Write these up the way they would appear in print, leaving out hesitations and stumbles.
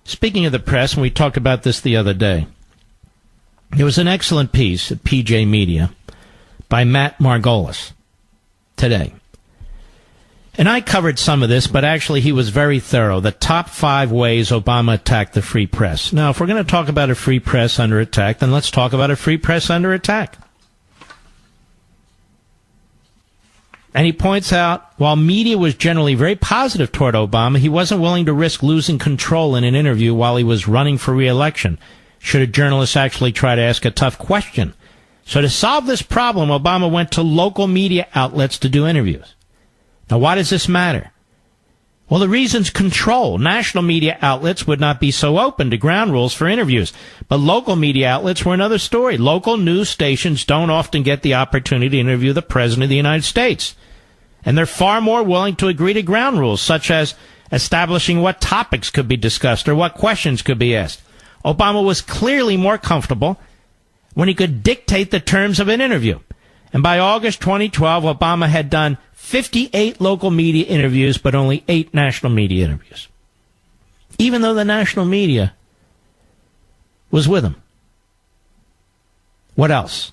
Speaking of the press, and we talked about this the other day, there was an excellent piece at PJ Media by Matt Margolis today. And I covered some of this, but actually he was very thorough. The top 5 ways Obama attacked the free press. Now, if we're going to talk about a free press under attack, then let's talk about a free press under attack. And he points out, while media was generally very positive toward Obama, he wasn't willing to risk losing control in an interview while he was running for re-election, should a journalist actually try to ask a tough question. So to solve this problem, Obama went to local media outlets to do interviews. Now, why does this matter? Well, the reason's control. National media outlets would not be so open to ground rules for interviews, but local media outlets were another story. Local news stations don't often get the opportunity to interview the President of the United States. And they're far more willing to agree to ground rules, such as establishing what topics could be discussed or what questions could be asked. Obama was clearly more comfortable when he could dictate the terms of an interview. And by August 2012, Obama had done 58 local media interviews, but only 8 national media interviews. Even though the national media was with him. What else?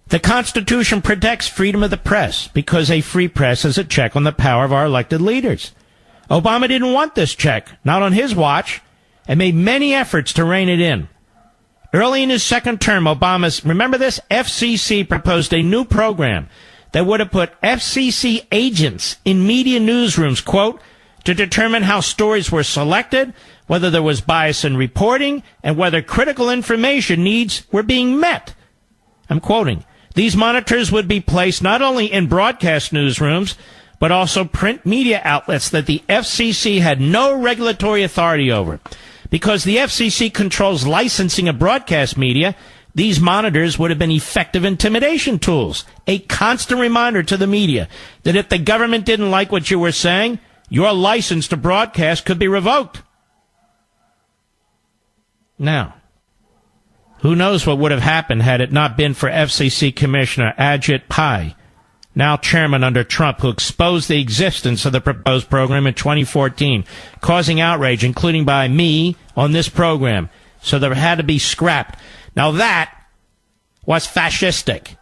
The Constitution protects freedom of the press because a free press is a check on the power of our elected leaders. Obama didn't want this check, not on his watch, and made many efforts to rein it in. Early in his second term, Obama's, remember this, FCC proposed a new program that would have put FCC agents in media newsrooms, quote, to determine how stories were selected, whether there was bias in reporting, and whether critical information needs were being met. I'm quoting. These monitors would be placed not only in broadcast newsrooms, but also print media outlets that the FCC had no regulatory authority over. Because the FCC controls licensing of broadcast media, these monitors would have been effective intimidation tools, a constant reminder to the media that if the government didn't like what you were saying, your license to broadcast could be revoked. Now, who knows what would have happened had it not been for FCC Commissioner Ajit Pai, now chairman under Trump, who exposed the existence of the proposed program in 2014, causing outrage, including by me, on this program. So there had to be scrapped. Now that was fascistic.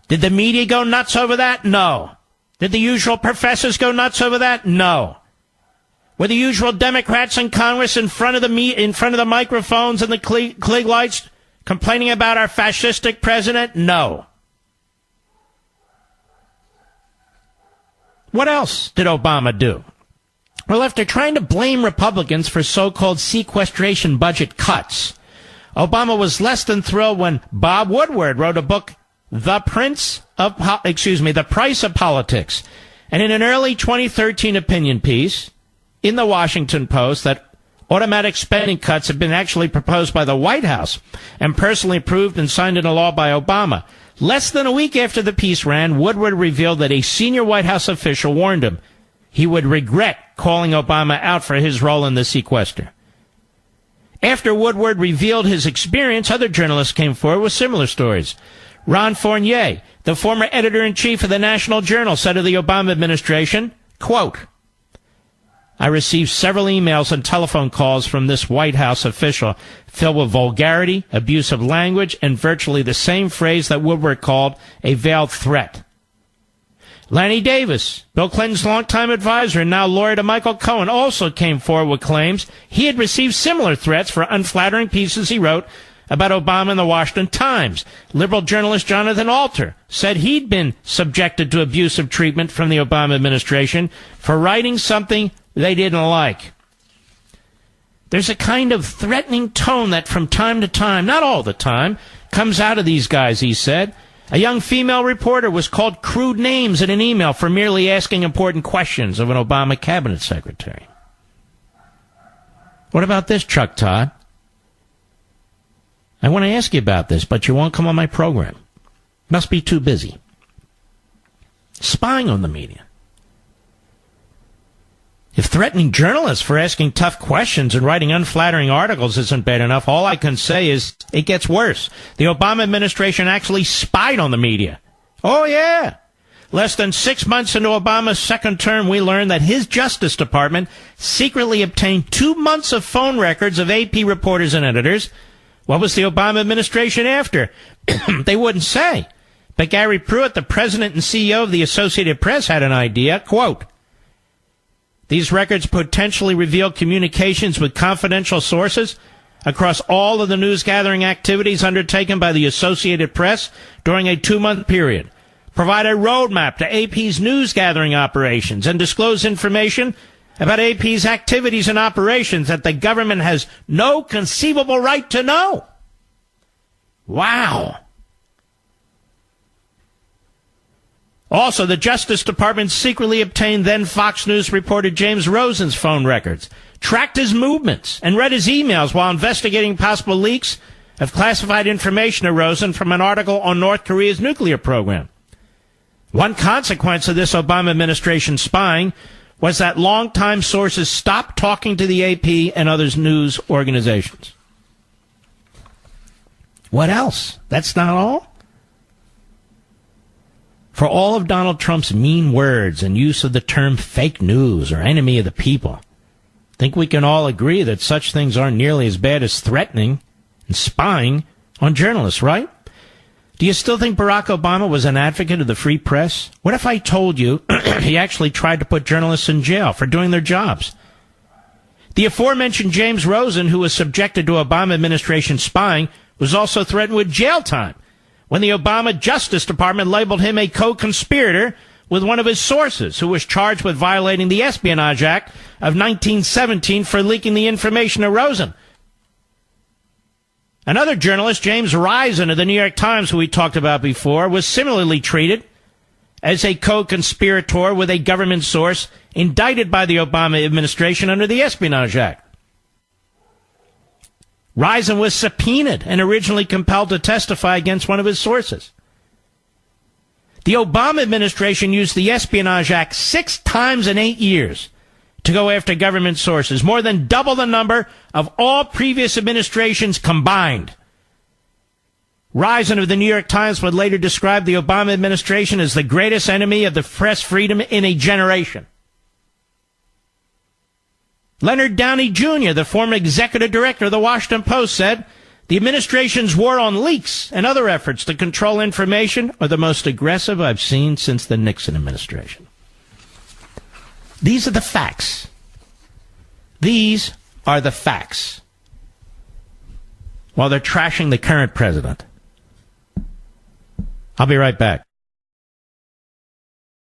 Did the media go nuts over that? No. Did the usual professors go nuts over that? No. Were the usual Democrats in Congress in front of the microphones and the Klieg lights complaining about our fascistic president? No. What else did Obama do? Well, after trying to blame Republicans for so-called sequestration budget cuts, Obama was less than thrilled when Bob Woodward wrote a book, The Price of Politics. And in an early 2013 opinion piece in the Washington Post that automatic spending cuts had been actually proposed by the White House and personally approved and signed into law by Obama. Less than a week after the piece ran, Woodward revealed that a senior White House official warned him he would regret calling Obama out for his role in the sequester. After Woodward revealed his experience, other journalists came forward with similar stories. Ron Fournier, the former editor-in-chief of the National Journal, said of the Obama administration, quote, I received several emails and telephone calls from this White House official filled with vulgarity, abusive language, and virtually the same phrase that Woodward called a veiled threat. Lanny Davis, Bill Clinton's longtime advisor and now lawyer to Michael Cohen, also came forward with claims he had received similar threats for unflattering pieces he wrote about Obama in the Washington Times. Liberal journalist Jonathan Alter said he'd been subjected to abusive treatment from the Obama administration for writing something they didn't like. There's a kind of threatening tone that from time to time, not all the time, comes out of these guys, he said. A young female reporter was called crude names in an email for merely asking important questions of an Obama cabinet secretary. What about this, Chuck Todd? I want to ask you about this, but you won't come on my program. Must be too busy. Spying on the media. If threatening journalists for asking tough questions and writing unflattering articles isn't bad enough, all I can say is it gets worse. The Obama administration actually spied on the media. Oh, yeah. Less than 6 months into Obama's second term, we learned that his Justice Department secretly obtained 2 months of phone records of AP reporters and editors. What was the Obama administration after? They wouldn't say. But Gary Pruitt, the president and CEO of the Associated Press, had an idea. Quote, these records potentially reveal communications with confidential sources across all of the news-gathering activities undertaken by the Associated Press during a 2-month period, provide a roadmap to AP's news-gathering operations, and disclose information about AP's activities and operations that the government has no conceivable right to know. Wow. Also, the Justice Department secretly obtained then Fox News reporter James Rosen's phone records, tracked his movements, and read his emails while investigating possible leaks of classified information to Rosen from an article on North Korea's nuclear program. One consequence of this Obama administration spying was that longtime sources stopped talking to the AP and other news organizations. What else? That's not all? For all of Donald Trump's mean words and use of the term fake news or enemy of the people, I think we can all agree that such things aren't nearly as bad as threatening and spying on journalists, right? Do you still think Barack Obama was an advocate of the free press? What if I told you he actually tried to put journalists in jail for doing their jobs? The aforementioned James Rosen, who was subjected to Obama administration spying, was also threatened with jail time when the Obama Justice Department labeled him a co-conspirator with one of his sources, who was charged with violating the Espionage Act of 1917 for leaking the information to Rosen. Another journalist, James Risen of the New York Times, who we talked about before, was similarly treated as a co-conspirator with a government source indicted by the Obama administration under the Espionage Act. Risen was subpoenaed and originally compelled to testify against one of his sources. The Obama administration used the Espionage Act 6 times in 8 years to go after government sources, more than double the number of all previous administrations combined. Risen of the New York Times would later describe the Obama administration as the greatest enemy of the press freedom in a generation. Leonard Downey Jr., the former executive director of the Washington Post, said, the administration's war on leaks and other efforts to control information are the most aggressive I've seen since the Nixon administration. These are the facts. These are the facts. While they're trashing the current president. I'll be right back.